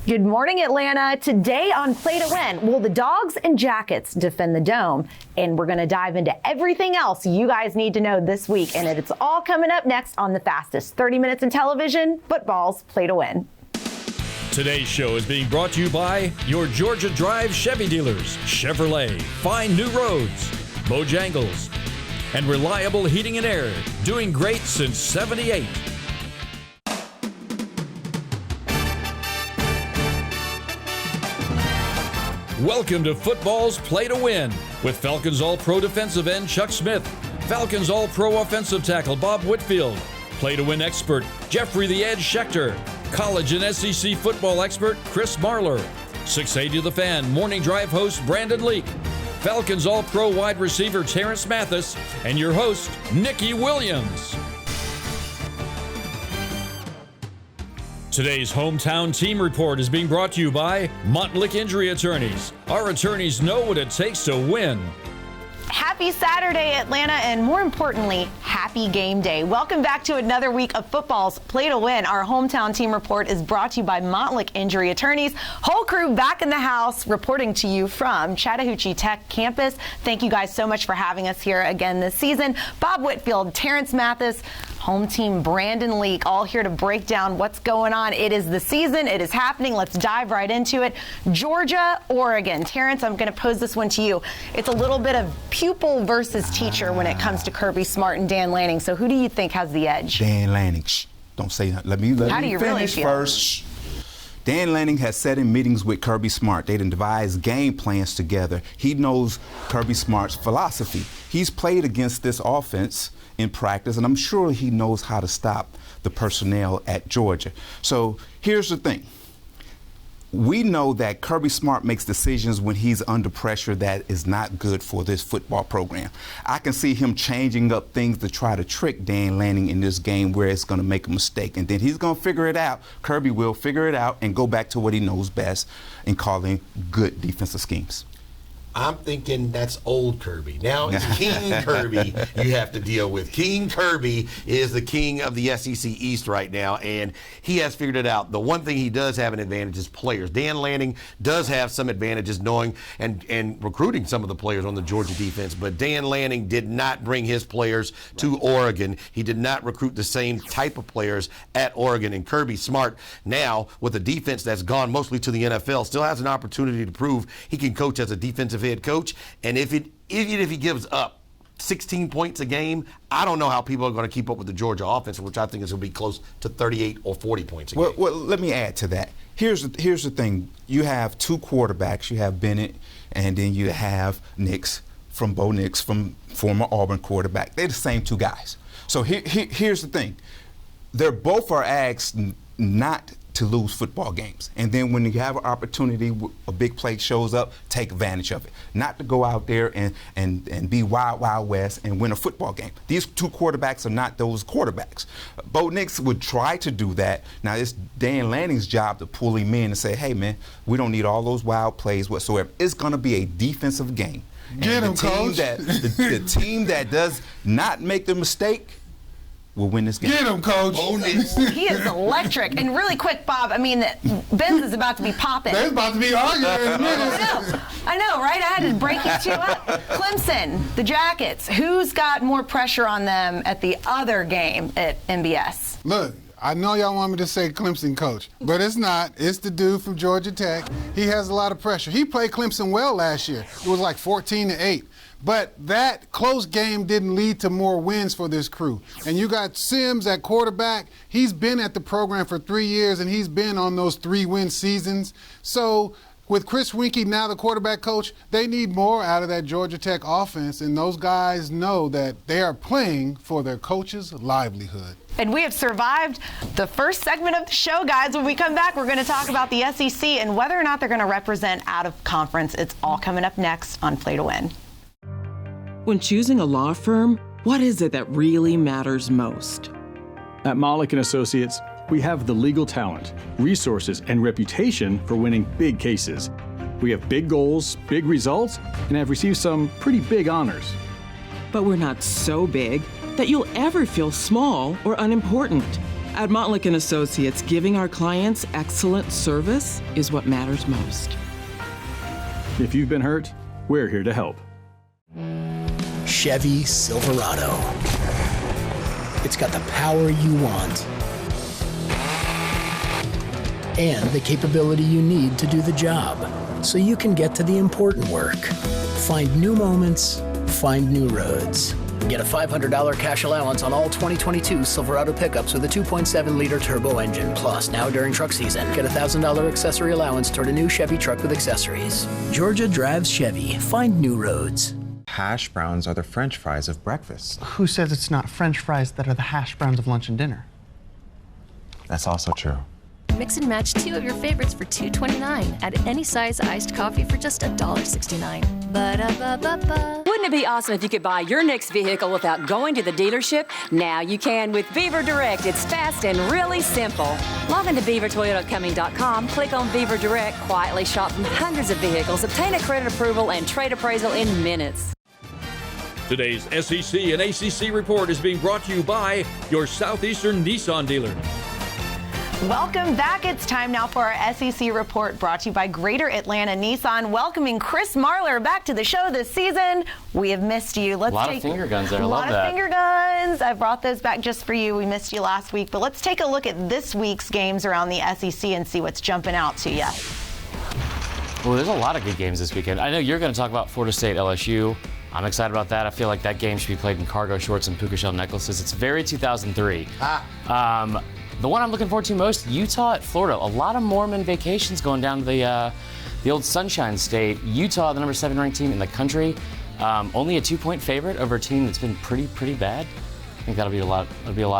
Good morning, Atlanta. Today on Play to Win, will the Dogs and Jackets defend the Dome? And we're going to dive into everything else you guys need to know this week. And it's all coming up next on the fastest 30 minutes in television, football's Play to Win. Today's show is being brought to you by your Georgia Drive Chevy dealers, Chevrolet, Find New Roads, Bojangles, and Reliable Heating and Air, doing great since '78. Welcome to football's Play to Win with Falcons All-Pro defensive end Chuck Smith, Falcons All-Pro offensive tackle Bob Whitfield, Play to Win expert Jeffrey the Edge Schechter, college and SEC football expert Chris Marler, 680 The Fan morning drive host Brandon Leak, Falcons All-Pro wide receiver Terrence Mathis, and your host Nikki Williams. Today's Hometown Team Report is being brought to you by Montlick Injury Attorneys. Our attorneys know what it takes to win. Happy Saturday, Atlanta, and more importantly, happy game day. Welcome back to another week of football's Play to Win. Our Hometown Team Report is brought to you by Montlick Injury Attorneys. Whole crew back in the house reporting to you from Chattahoochee Tech campus. Thank you guys so much for having us here again this season. Bob Whitfield, Terrence Mathis, home team Brandon Leak, all here to break down what's going on. It is the season. It is happening. Let's dive right into it. Georgia, Oregon. Terrence, I'm going to pose this one to you. It's a little bit of pupil versus teacher when it comes to Kirby Smart and Dan Lanning. So who do you think has the edge? Dan Lanning. Shh, don't say that. Let me How do you really finish feel? first. Shh. Dan Lanning has sat in meetings with Kirby Smart. They done devised game plans together. He knows Kirby Smart's philosophy. He's played against this offense in practice, and I'm sure he knows how to stop the personnel at Georgia. So here's the thing. We know that Kirby Smart makes decisions when he's under pressure that is not good for this football program. I can see him changing up things to try to trick Dan Lanning in this game where it's going to make a mistake. And then he's going to figure it out. Kirby will figure it out and go back to what he knows best in calling good defensive schemes. I'm thinking that's old Kirby. Now it's King Kirby you have to deal with. King Kirby is the king of the SEC East right now, and he has figured it out. The one thing he does have an advantage is players. Dan Lanning does have some advantages knowing and recruiting some of the players on the Georgia defense, but Dan Lanning did not bring his players to Oregon. He did not recruit the same type of players at Oregon, and Kirby Smart now, with a defense that's gone mostly to the NFL, still has an opportunity to prove he can coach as a defensive head coach, and even if he gives up 16 points a game, I don't know how people are going to keep up with the Georgia offense, which I think is going to be close to 38 or 40 points a game. Well, let me add to that. Here's the thing. You have two quarterbacks. You have Bennett, and then you have Nix from Bo Nix, from former Auburn quarterback. They're the same two guys. So here's the thing. They're both are asked not to lose football games. And then when you have an opportunity, a big play shows up, take advantage of it. Not to go out there and be wild, wild west and win a football game. These two quarterbacks are not those quarterbacks. Bo Nix would try to do that. Now it's Dan Lanning's job to pull him in and say, hey man, we don't need all those wild plays whatsoever. It's gonna be a defensive game. Get him, coach. The team that does not make the mistake will win this game. Get him, coach. He is electric. And really quick, Bob, I mean, Benz is about to be popping. They're about to be arguing in a minute. I know, right? I had to break it to you up. Clemson, the Jackets, who's got more pressure on them at the other game at MBS? Look, I know y'all want me to say Clemson coach, but it's not. It's the dude from Georgia Tech. He has a lot of pressure. He played Clemson well last year. It was like 14-8. But that close game didn't lead to more wins for this crew. And you got Sims at quarterback. He's been at the program for 3 years, and he's been on those 3-win seasons. So with Chris Winkie now the quarterback coach, they need more out of that Georgia Tech offense, and those guys know that they are playing for their coach's livelihood. And we have survived the first segment of the show, guys. When we come back, we're going to talk about the SEC and whether or not they're going to represent out of conference. It's all coming up next on Play to Win. When choosing a law firm, what is it that really matters most? At Montlick & Associates, we have the legal talent, resources, and reputation for winning big cases. We have big goals, big results, and have received some pretty big honors. But we're not so big that you'll ever feel small or unimportant. At Montlick & Associates, giving our clients excellent service is what matters most. If you've been hurt, we're here to help. Chevy Silverado. It's got the power you want and the capability you need to do the job, so you can get to the important work. Find new moments, find new roads. Get a $500 cash allowance on all 2022 Silverado pickups with a 2.7-liter turbo engine. Plus, now during truck season, get a $1,000 accessory allowance toward a new Chevy truck with accessories. Georgia drives Chevy. Find new roads. Hash browns are the French fries of breakfast. Who says it's not French fries that are the hash browns of lunch and dinner? That's also true. Mix and match 2 of your favorites for $2.29. Add any size iced coffee for just $1.69. Ba-da-ba-ba-ba. Wouldn't it be awesome if you could buy your next vehicle without going to the dealership? Now you can with Beaver Direct. It's fast and really simple. Log into BeaverToyotaComing.com, click on Beaver Direct, quietly shop from hundreds of vehicles, obtain a credit approval and trade appraisal in minutes. Today's SEC and ACC report is being brought to you by your Southeastern Nissan dealer. Welcome back. It's time now for our SEC report brought to you by Greater Atlanta Nissan. Welcoming Chris Marlar back to the show this season. We have missed you. Let's take a lot of finger guns there. I love that. A lot of finger guns. I brought those back just for you. We missed you last week. But let's take a look at this week's games around the SEC and see what's jumping out to you. Well, there's a lot of good games this weekend. I know you're going to talk about Florida State LSU. I'm excited about that. I feel like that game should be played in cargo shorts and puka shell necklaces. It's very 2003. The one I'm looking forward to most, Utah at Florida. A lot of Mormon vacations going down to the old Sunshine State. Utah, the number 7 ranked team in the country, only a 2-point favorite over a team that's been pretty bad. I think that'll be a lot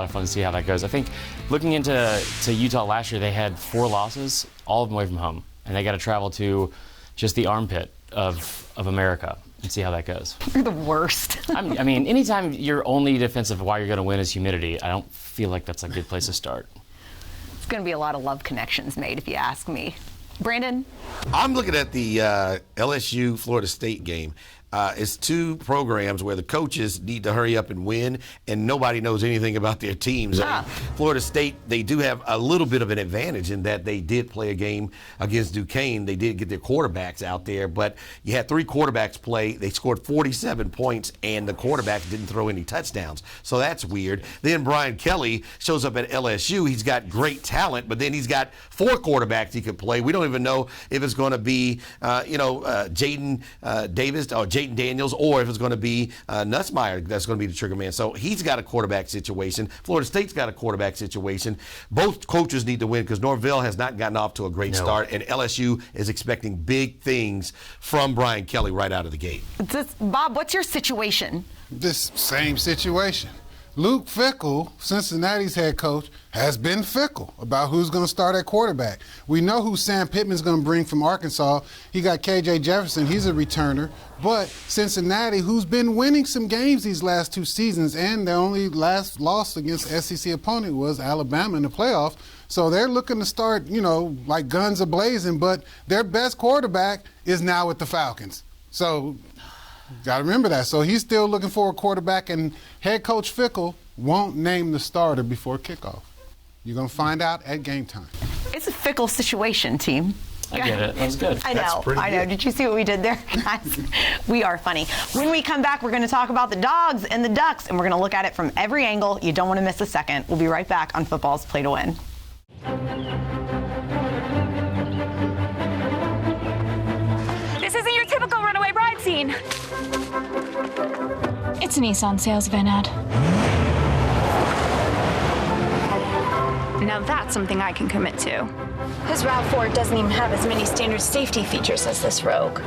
of fun to see how that goes. I think looking into Utah last year, they had 4 losses, all of them away from home, and they got to travel to just the armpit of America and see how that goes. You're the worst. I mean, anytime your only defense of why you're going to win is humidity, I don't feel like that's a good place to start. It's going to be a lot of love connections made, if you ask me. Brandon? I'm looking at the LSU Florida State game. It's 2 programs where the coaches need to hurry up and win, and nobody knows anything about their teams. Florida State, they do have a little bit of an advantage in that they did play a game against Duquesne. They did get their quarterbacks out there, but you had 3 quarterbacks play. They scored 47 points, and the quarterbacks didn't throw any touchdowns. So that's weird. Then Brian Kelly shows up at LSU. He's got great talent, but then he's got 4 quarterbacks he could play. We don't even know if it's going to be, Jaden Davis or Jaden Daniels, or if it's going to be Nussmeier that's going to be the trigger man. So he's got a quarterback situation. Florida State's got a quarterback situation. Both coaches need to win because Norvell has not gotten off to a great start, and LSU is expecting big things from Brian Kelly right out of the gate. Bob, what's your situation? This same situation. Luke Fickell, Cincinnati's head coach, has been fickle about who's going to start at quarterback. We know who Sam Pittman's going to bring from Arkansas. He got KJ Jefferson. He's a returner. But Cincinnati, who's been winning some games these last 2 seasons, and their only last loss against SEC opponent was Alabama in the playoffs. So they're looking to start, like guns a-blazing, but their best quarterback is now with the Falcons. So got to remember that. So he's still looking for a quarterback, and head coach Fickell won't name the starter before kickoff. You're going to find out at game time. It's a Fickell situation, team. I get it. That was good. I know. Did you see what we did there? Guys, we are funny. When we come back, we're going to talk about the Dogs and the Ducks, and we're going to look at it from every angle. You don't want to miss a second. We'll be right back on Football's Play to Win. This isn't your typical runaway bride scene. It's a Nissan sales event ad. Now that's something I can commit to. His RAV4 doesn't even have as many standard safety features as this Rogue.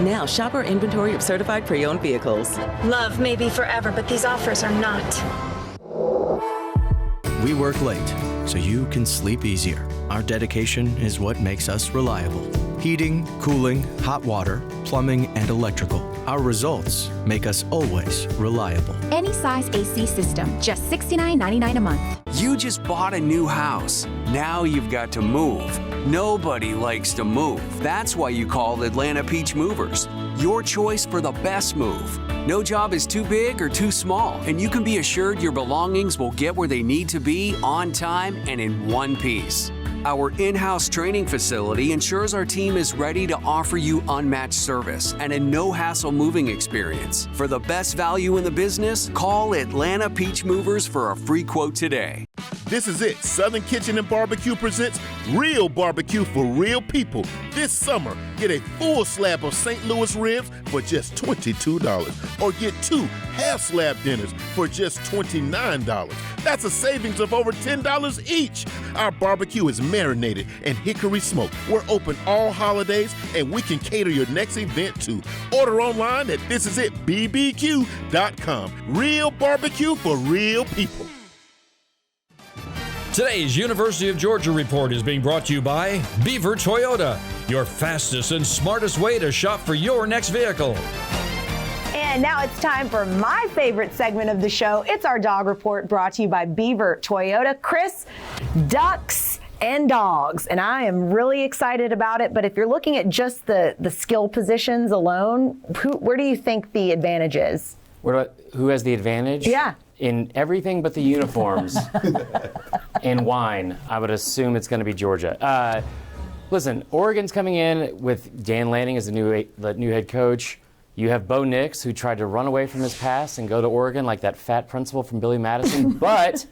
Now shop our inventory of certified pre-owned vehicles. Love may be forever, but these offers are not. We work late, so you can sleep easier. Our dedication is what makes us reliable. Heating, cooling, hot water, plumbing, and electrical. Our results make us always reliable. Any size AC system, just $69.99 a month. You just bought a new house. Now you've got to move. Nobody likes to move. That's why you called Atlanta Peach Movers. Your choice for the best move. No job is too big or too small, and you can be assured your belongings will get where they need to be on time and in one piece. Our in-house training facility ensures our team is ready to offer you unmatched service and a no-hassle moving experience. For the best value in the business, call Atlanta Peach Movers for a free quote today. This is it. Southern Kitchen and Barbecue presents Real Barbecue for Real People. This summer, get a full slab of St. Louis ribs for just $22, or get 2 half-slab dinners for just $29. That's a savings of over $10 each. Our barbecue is marinated and hickory smoked. We're open all holidays, and we can cater your next event too. Order online at thisisitbbq.com. Real barbecue for real people. Today's University of Georgia Report is being brought to you by Beaver Toyota, your fastest and smartest way to shop for your next vehicle. And now it's time for my favorite segment of the show. It's our dog report brought to you by Beaver Toyota. Chris, ducks and dogs. And I am really excited about it. But if you're looking at just the skill positions alone, where do you think the advantage is? Who has the advantage? Yeah. In everything but the uniforms and wine, I would assume it's going to be Georgia. Listen, Oregon's coming in with Dan Lanning as the new head coach. You have Bo Nix, who tried to run away from his past and go to Oregon like that fat principal from Billy Madison. But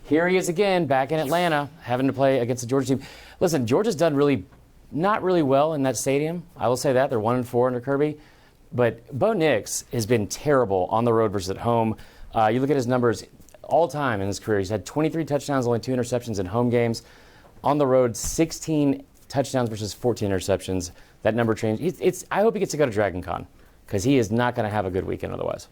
here he is again, back in Atlanta, having to play against the Georgia team. Listen, Georgia's done not really well in that stadium. I will say that. They're 1-4 under Kirby. But Bo Nix has been terrible on the road versus at home. You look at his numbers all time in his career. He's had 23 touchdowns, only 2 interceptions in home games. On the road, 16 touchdowns versus 14 interceptions. That number changed. I hope he gets to go to Dragon Con, because he is not going to have a good weekend otherwise.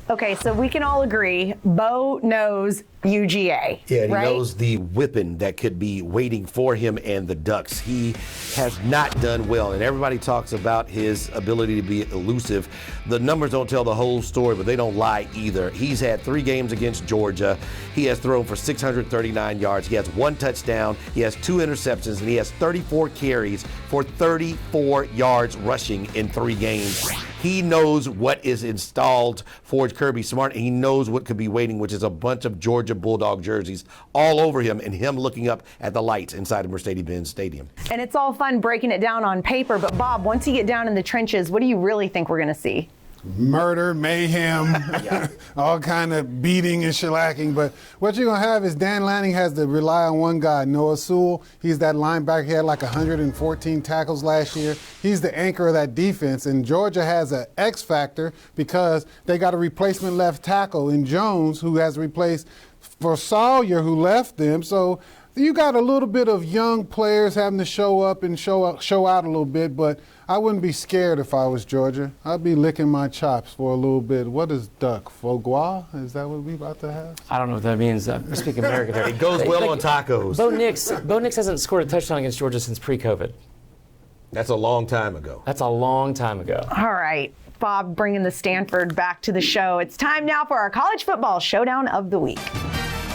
Okay, so we can all agree, Bo knows UGA. Yeah, and right? he knows the whipping that could be waiting for him and the Ducks. He has not done well, and everybody talks about his ability to be elusive. The numbers don't tell the whole story, but they don't lie either. He's had 3 games against Georgia. He has thrown for 639 yards. He has 1 touchdown. He has 2 interceptions, and he has 34 carries for 34 yards rushing in 3 games. He knows what is installed for Kirby Smart, and he knows what could be waiting, which is a bunch of Georgia Bulldog jerseys all over him and him looking up at the lights inside of Mercedes-Benz Stadium. And it's all fun breaking it down on paper, but Bob, once you get down in the trenches, what do you really think we're going to see? Murder, mayhem, all kind of beating and shellacking. But what you're going to have is Dan Lanning has to rely on one guy, Noah Sewell. He's that linebacker. He had like 114 tackles last year. He's the anchor of that defense. And Georgia has an X factor because they got a replacement left tackle in Jones, who has replaced for Sawyer, who left them. So you got a little bit of young players having to show up and show out a little bit, but I wouldn't be scared if I was Georgia. I'd be licking my chops for a little bit. What is duck? Foie gras? Is that what we about to have? I don't know what that means. I'm speaking American there. It goes well on tacos. Bo Nix hasn't scored a touchdown against Georgia since pre-COVID. That's a long time ago. That's a long time ago. All right, Bob, bringing the Stanford back to the show. It's time now for our college football showdown of the week.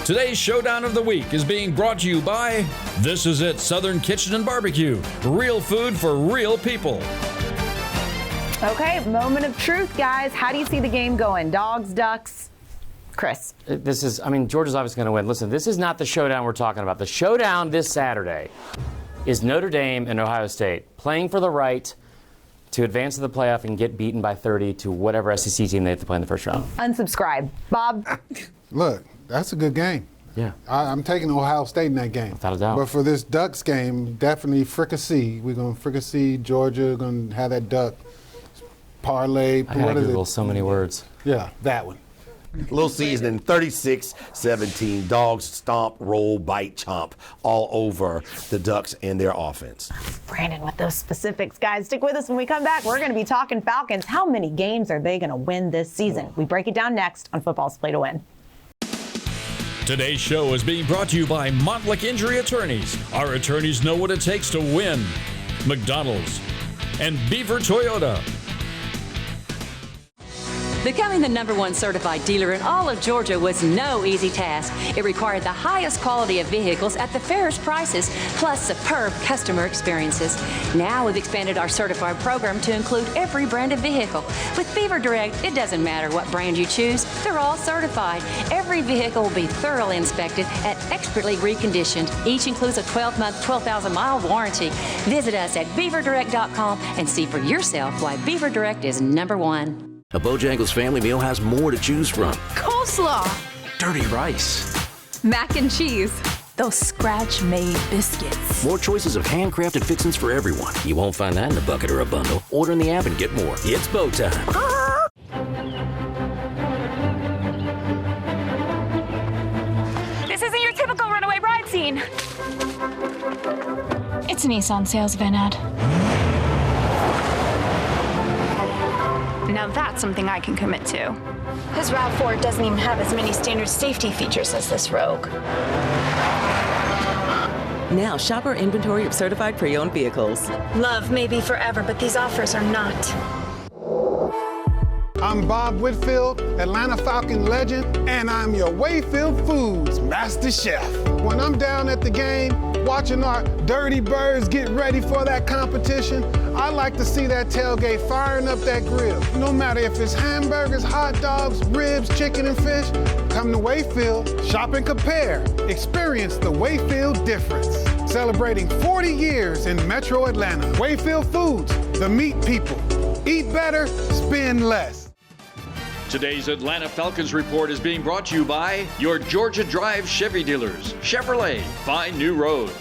Today's Showdown of the Week is being brought to you by This Is It Southern Kitchen and Barbecue. Real food for real people. Okay, moment of truth, guys. How do you see the game going? Dogs, ducks? Chris. Georgia's obviously going to win. Listen, this is not the showdown we're talking about. The showdown this Saturday is Notre Dame and Ohio State playing for the right to advance to the playoff and get beaten by 30 to whatever SEC team they have to play in the first round. Unsubscribe. Bob? Look, that's a good game. Yeah. I'm taking Ohio State in that game. Without a doubt. But for this Ducks game, definitely fricassee. We're going to fricassee Georgia. We're going to have that duck parlay. I had to Google so many words. Yeah, that one. Little seasoning, 36-17. Dogs stomp, roll, bite, chomp all over the Ducks and their offense. Brandon with those specifics. Guys, stick with us when we come back. We're going to be talking Falcons. How many games are they going to win this season? We break it down next on Football's Play to Win. Today's show is being brought to you by Montlick Injury Attorneys. Our attorneys know what it takes to win. McDonald's and Beaver Toyota. Becoming the #1 certified dealer in all of Georgia was no easy task. It required the highest quality of vehicles at the fairest prices, plus superb customer experiences. Now we've expanded our certified program to include every brand of vehicle. With Beaver Direct, it doesn't matter what brand you choose, they're all certified. Every vehicle will be thoroughly inspected and expertly reconditioned. Each includes a 12-month, 12,000-mile warranty. Visit us at beaverdirect.com and see for yourself why Beaver Direct is #1. A Bojangles family meal has more to choose from. Coleslaw. Dirty rice. Mac and cheese. Those scratch-made biscuits. More choices of handcrafted fixins for everyone. You won't find that in a bucket or a bundle. Order in the app and get more. It's Bo time. This isn't your typical runaway bride scene. It's a Nissan sales van ad. Now that's something I can commit to. His RAV4 doesn't even have as many standard safety features as this Rogue. Now shop our inventory of certified pre-owned vehicles. Love may be forever, but these offers are not. I'm Bob Whitfield, Atlanta Falcon legend, and I'm your Wayfield Foods Master Chef. When I'm down at the game, watching our Dirty Birds get ready for that competition, I like to see that tailgate firing up that grill. No matter if it's hamburgers, hot dogs, ribs, chicken, and fish, come to Wayfield, shop and compare. Experience the Wayfield difference. Celebrating 40 years in Metro Atlanta. Wayfield Foods, the meat people. Eat better, spend less. Today's Atlanta Falcons report is being brought to you by your Georgia Drive Chevy dealers. Chevrolet, find new roads.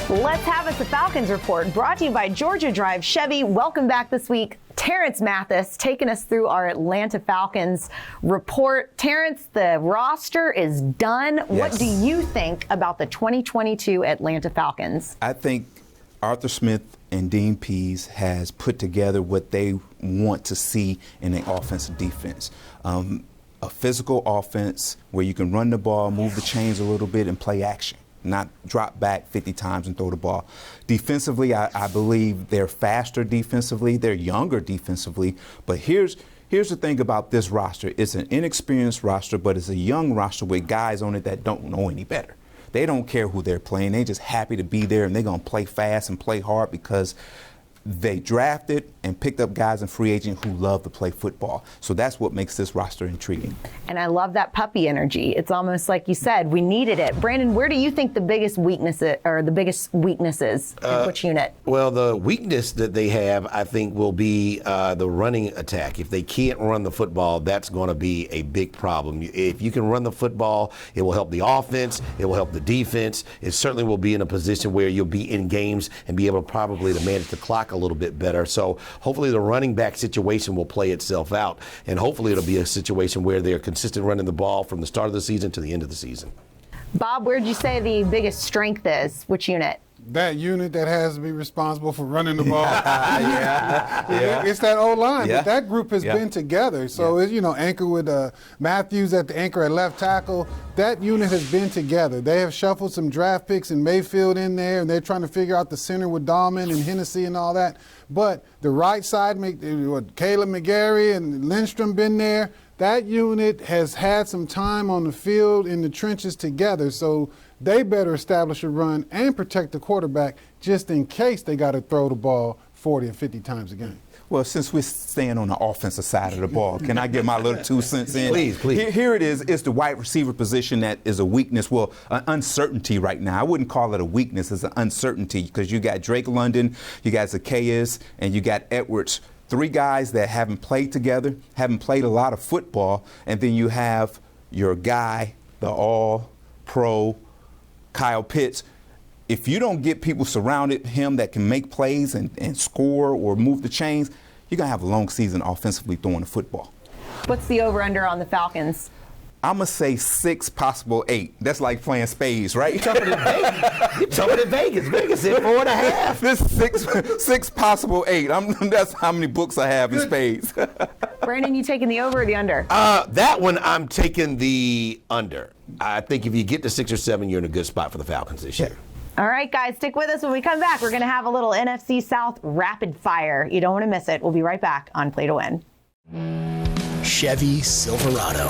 Let's have us a Falcons report brought to you by Georgia Drive Chevy. Welcome back this week, Terrence Mathis, taking us through our Atlanta Falcons report. Terrence, the roster is done. Yes. What do you think about the 2022 Atlanta Falcons? I think Arthur Smith and Dean Pease has put together what they want to see in an offensive defense. A physical offense where you can run the ball, move the chains a little bit, and play action, not drop back 50 times and throw the ball. Defensively, I believe they're faster defensively, they're younger defensively, but here's the thing about this roster. It's an inexperienced roster, but it's a young roster with guys on it that don't know any better. They don't care who they're playing. They're just happy to be there, and they're going to play fast and play hard because they drafted and picked up guys in free agent who love to play football. So that's what makes this roster intriguing. And I love that puppy energy. It's almost like you said, we needed it. Brandon, where do you think the biggest weaknesses in which unit? Well, the weakness that they have, I think, will be the running attack. If they can't run the football, that's going to be a big problem. If you can run the football, it will help the offense. It will help the defense. It certainly will be in a position where you'll be in games and be able probably to manage the clock a little bit better. So hopefully the running back situation will play itself out, and hopefully it'll be a situation where they're consistent running the ball from the start of the season to the end of the season. Bob, where did you say the biggest strength is? Which unit? That unit that has to be responsible for running the ball. Yeah. It's that O-line. Yeah. But that group has been together. So, it's, anchor with Matthews at the anchor at left tackle. That unit has been together. They have shuffled some draft picks and Mayfield in there, and they're trying to figure out the center with Dahlman and Hennessy and all that. But the right side, Caleb McGarry and Lindstrom been there. That unit has had some time on the field in the trenches together, so they better establish a run and protect the quarterback just in case they got to throw the ball 40 or 50 times a game. Well, since we're staying on the offensive side of the ball, can I get my little 2 cents in? Please. Here it is. It's the wide receiver position that is a weakness. Well, an uncertainty right now. I wouldn't call it a weakness. It's an uncertainty because you got Drake London, you got Zacchaeus, and you got Edwards. 3 guys that haven't played together, haven't played a lot of football, and then you have your guy, the all-pro Kyle Pitts. If you don't get people surrounded him that can make plays and score or move the chains, you're going to have a long season offensively throwing the football. What's the over-under on the Falcons? I'm going to say 6, possible 8. That's like playing spades, right? You're tougher than Vegas. You're tougher than Vegas. Vegas said 4.5. This 6, possible 8. That's how many books I have in spades. Brandon, you taking the over or the under? That one, I'm taking the under. I think if you get to 6 or 7, you're in a good spot for the Falcons this year. All right, guys, stick with us. When we come back, we're going to have a little NFC South rapid fire. You don't want to miss it. We'll be right back on Play to Win. Chevy Silverado.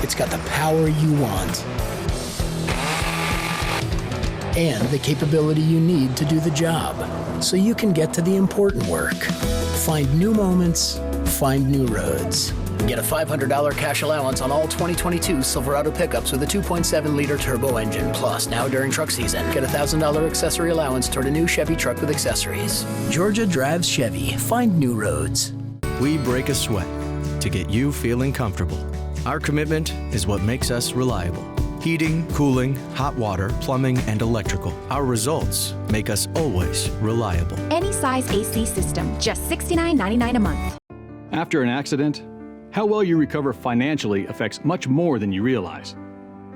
It's got the power you want and the capability you need to do the job, so you can get to the important work. Find new moments, find new roads. Get a $500 cash allowance on all 2022 Silverado pickups with a 2.7-liter turbo engine. Plus, now during truck season, get a $1,000 accessory allowance toward a new Chevy truck with accessories. Georgia drives Chevy. Find new roads. We break a sweat to get you feeling comfortable. Our commitment is what makes us reliable. Heating, cooling, hot water, plumbing, and electrical. Our results make us always reliable. Any size AC system, just $69.99 a month. After an accident, how well you recover financially affects much more than you realize.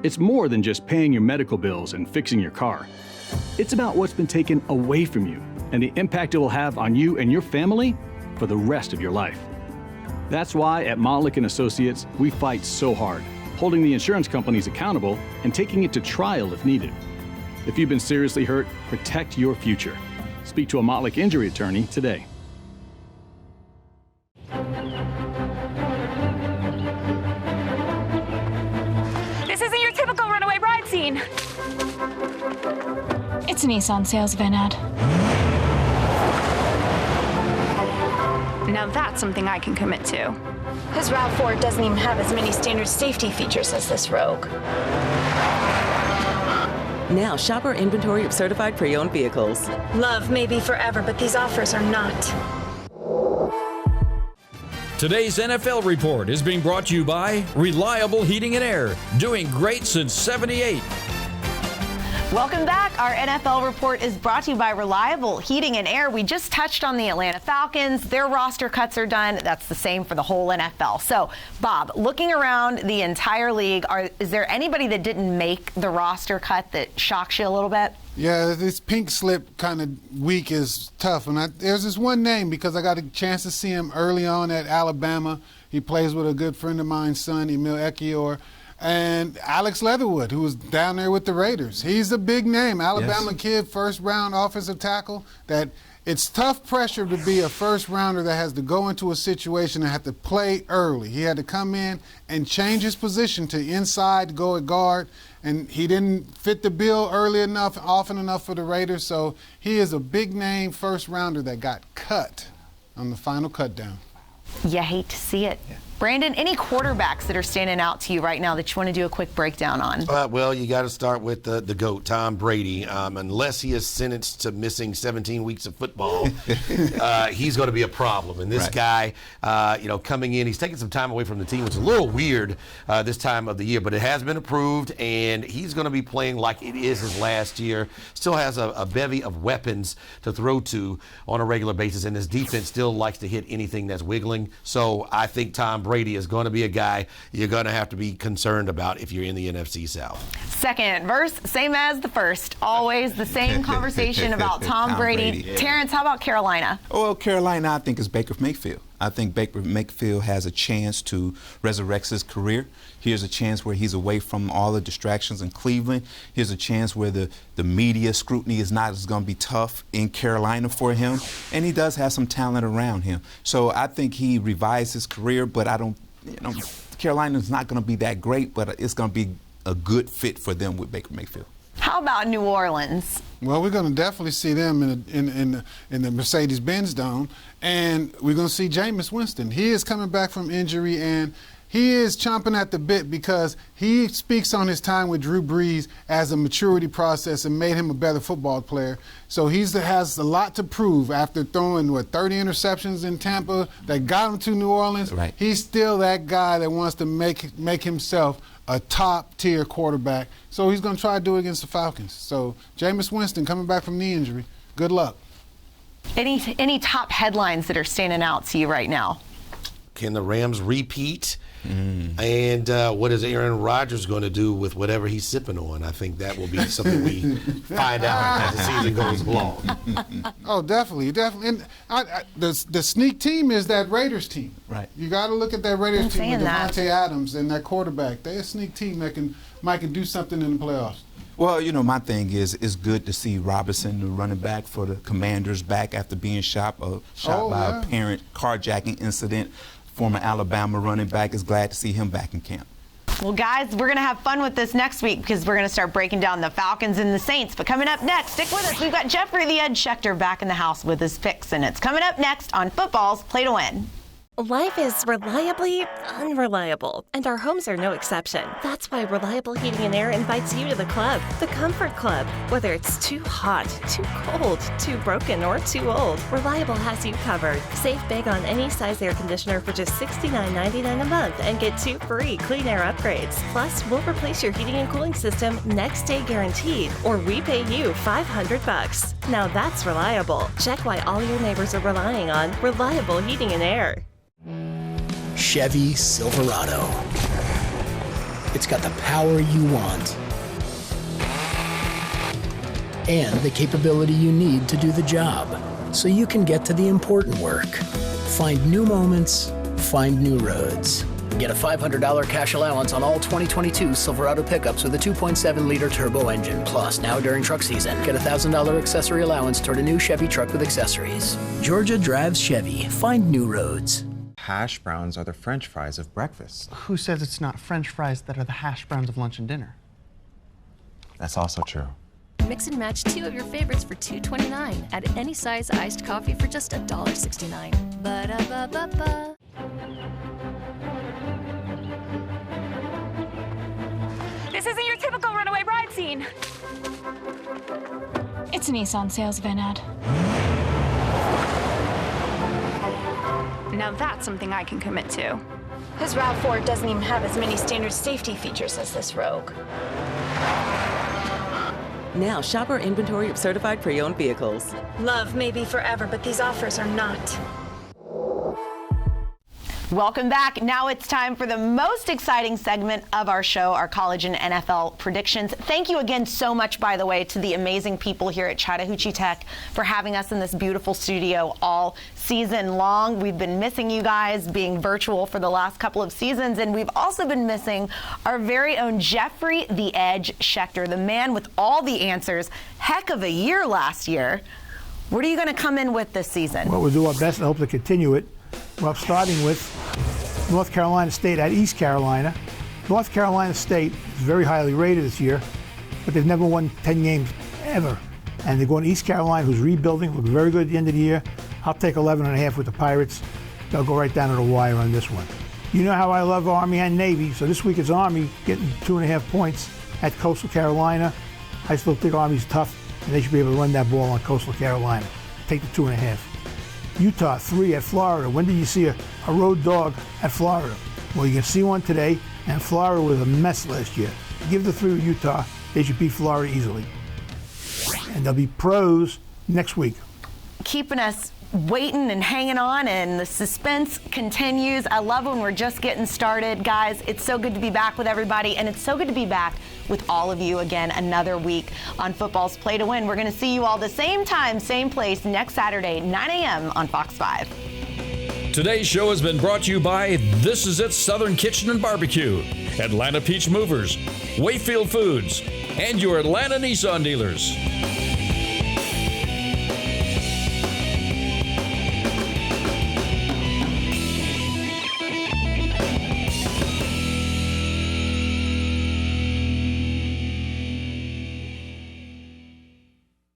It's more than just paying your medical bills and fixing your car. It's about what's been taken away from you and the impact it will have on you and your family for the rest of your life. That's why at Montlick & Associates, we fight so hard, holding the insurance companies accountable and taking it to trial if needed. If you've been seriously hurt, protect your future. Speak to a Montlick injury attorney today. This isn't your typical runaway bride scene. It's a Nissan sales event ad. Now that's something I can commit to. His RAV4 doesn't even have as many standard safety features as this Rogue. Now shop our inventory of certified pre-owned vehicles. Love may be forever, but these offers are not. Today's NFL Report is being brought to you by Reliable Heating and Air, doing great since '78. Welcome back. Our NFL Report is brought to you by Reliable Heating and Air. We just touched on the Atlanta Falcons. Their roster cuts are done. That's the same for the whole NFL. So, Bob, looking around the entire league, is there anybody that didn't make the roster cut that shocks you a little bit? Yeah, this pink slip kind of week is tough. And there's this one name because I got a chance to see him early on at Alabama. He plays with a good friend of mine's son, Emil Ekiyor. And Alex Leatherwood, who was down there with the Raiders. He's a big name, Alabama kid, first-round offensive tackle. That it's tough pressure to be a first-rounder that has to go into a situation and have to play early. He had to come in and change his position to inside, go at guard, and he didn't fit the bill early enough, often enough for the Raiders. So he is a big-name first-rounder that got cut on the final cut down. You hate to see it. Yeah. Brandon, any quarterbacks that are standing out to you right now that you want to do a quick breakdown on? Well, you got to start with the GOAT, Tom Brady. Unless he is sentenced to missing 17 weeks of football, he's going to be a problem. And this guy, coming in, he's taking some time away from the team, which is a little weird this time of the year, but it has been approved, and he's going to be playing like it is his last year. Still has a bevy of weapons to throw to on a regular basis, and his defense still likes to hit anything that's wiggling. So I think Tom Brady is going to be a guy you're going to have to be concerned about if you're in the NFC South. Second verse, same as the first. Always the same conversation about Tom Brady. Yeah. Terrence, how about Carolina? Well, Carolina, I think, is Baker Mayfield. I think Baker Mayfield has a chance to resurrect his career. Here's a chance where he's away from all the distractions in Cleveland. Here's a chance where the media scrutiny is not as going to be tough in Carolina for him. And he does have some talent around him. So I think he revives his career, but I don't, Carolina's not going to be that great, but it's going to be a good fit for them with Baker Mayfield. How about New Orleans? Well, we're going to definitely see them in the Mercedes-Benz Dome, and we're going to see Jameis Winston. He is coming back from injury, and he is chomping at the bit because he speaks on his time with Drew Brees as a maturity process and made him a better football player. So he has a lot to prove after throwing, 30 interceptions in Tampa that got him to New Orleans. Right. He's still that guy that wants to make himself a top-tier quarterback. So he's going to try to do it against the Falcons. So Jameis Winston coming back from knee injury. Good luck. Any top headlines that are standing out to you right now? Can the Rams repeat? And what is Aaron Rodgers going to do with whatever he's sipping on? I think that will be something we find out as the season goes along. Oh, definitely. And the sneak team is that Raiders team. Right. You got to look at that Raiders team with Devontae Adams and that quarterback. They're a sneak team that might do something in the playoffs. Well, my thing is it's good to see Robinson, the running back for the Commanders, back after being shot by a apparent carjacking incident former Alabama running back, is glad to see him back in camp. Well, guys, we're going to have fun with this next week because we're going to start breaking down the Falcons and the Saints. But coming up next, stick with us. We've got Jeffrey the Ed Schechter back in the house with his picks, and it's coming up next on Football's Play to Win. Life is reliably unreliable, and our homes are no exception. That's why Reliable Heating and Air invites you to the club, the Comfort Club. Whether it's too hot, too cold, too broken, or too old, Reliable has you covered. Save big on any size air conditioner for just $69.99 a month and get 2 free clean air upgrades. Plus, we'll replace your heating and cooling system next day guaranteed, or we pay you $500. Now that's reliable. Check why all your neighbors are relying on Reliable Heating and Air. Chevy Silverado. It's got the power you want and the capability you need to do the job, so you can get to the important work. Find new moments, find new roads. Get a $500 cash allowance on all 2022 Silverado pickups with a 2.7-liter turbo engine. Plus, now during truck season, get a $1,000 accessory allowance toward a new Chevy truck with accessories. Georgia drives Chevy. Find new roads. Hash browns are the French fries of breakfast. Who says it's not French fries that are the hash browns of lunch and dinner? That's also true. Mix and match 2 of your favorites for $2.29 at any size iced coffee for just $1.69. Ba-da-ba-ba-ba. This isn't your typical runaway bride scene. It's a Nissan sales event ad. Now that's something I can commit to. His RAV4 doesn't even have as many standard safety features as this Rogue. Now shop our inventory of certified pre-owned vehicles. Love may be forever, but these offers are not. Welcome back. Now it's time for the most exciting segment of our show, our college and NFL predictions. Thank you again so much, by the way, to the amazing people here at Chattahoochee Tech for having us in this beautiful studio all season long. We've been missing you guys being virtual for the last couple of seasons, and we've also been missing our very own Jeffrey the Edge Schechter, the man with all the answers. Heck of a year last year. What are you going to come in with this season? Well, we'll do our best and hope to continue it. Well, starting with North Carolina State at East Carolina. North Carolina State is very highly rated this year, but they've never won 10 games ever. And they're going to East Carolina, who's rebuilding, look very good at the end of the year. I'll take 11.5 with the Pirates. They'll go right down to the wire on this one. You know how I love Army and Navy, so this week it's Army getting 2.5 points at Coastal Carolina. I still think Army's tough, and they should be able to run that ball on Coastal Carolina. Take the 2.5. Utah 3 at Florida. When did you see a road dog at Florida? Well, you can see one today, and Florida was a mess last year. Give the 3 with Utah. They should beat Florida easily. And they'll be pros next week. Keeping us waiting and hanging on, and the suspense continues. I love when we're just getting started. Guys, it's so good to be back with everybody, and it's so good to be back with all of you again another week on Football's Play to Win. We're going to see you all the same time, same place next Saturday, 9 a.m. on Fox 5. Today's show has been brought to you by This Is It Southern Kitchen and Barbecue, Atlanta Peach Movers, Wayfield Foods, and your Atlanta Nissan dealers.